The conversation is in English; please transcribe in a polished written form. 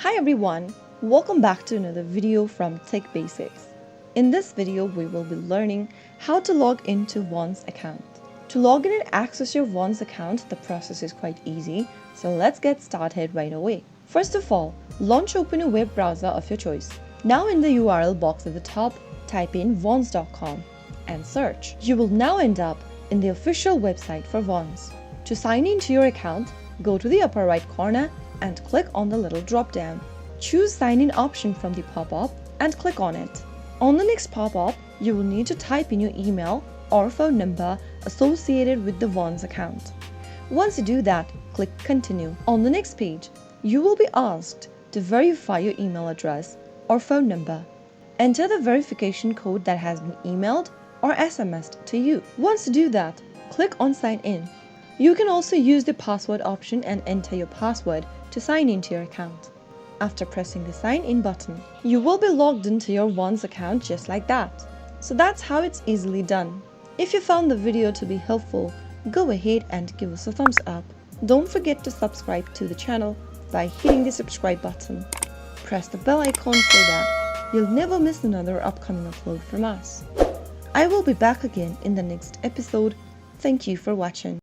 Hi everyone, welcome back to another video from Tech Basics. In this video, we will be learning how to log into one's account. To log in and access your one's account, the process is quite easy, so let's get started right away. First of all, open a web browser of your choice. Now in the URL box at the top, type in vons.com and search. You will now end up in the official website for Vons. To sign into your account, go to the upper right corner and click on the little drop down. Choose sign in option from the pop-up and click on it. On the next pop-up, you will need to type in your email or phone number associated with the Vons account. Once you do that, click continue. On the next page, you will be asked to verify your email address or phone number. Enter the verification code that has been emailed or SMSed to you. Once you do that, click on sign in. You can also use the password option and enter your password to sign into your account. After pressing the sign in button, you will be logged into your Vons account just like that. So that's how it's easily done. If you found the video to be helpful, go ahead and give us a thumbs up. Don't forget to subscribe to the channel by hitting the subscribe button. Press the bell icon so that you'll never miss another upcoming upload from us. I will be back again in the next episode. Thank you for watching.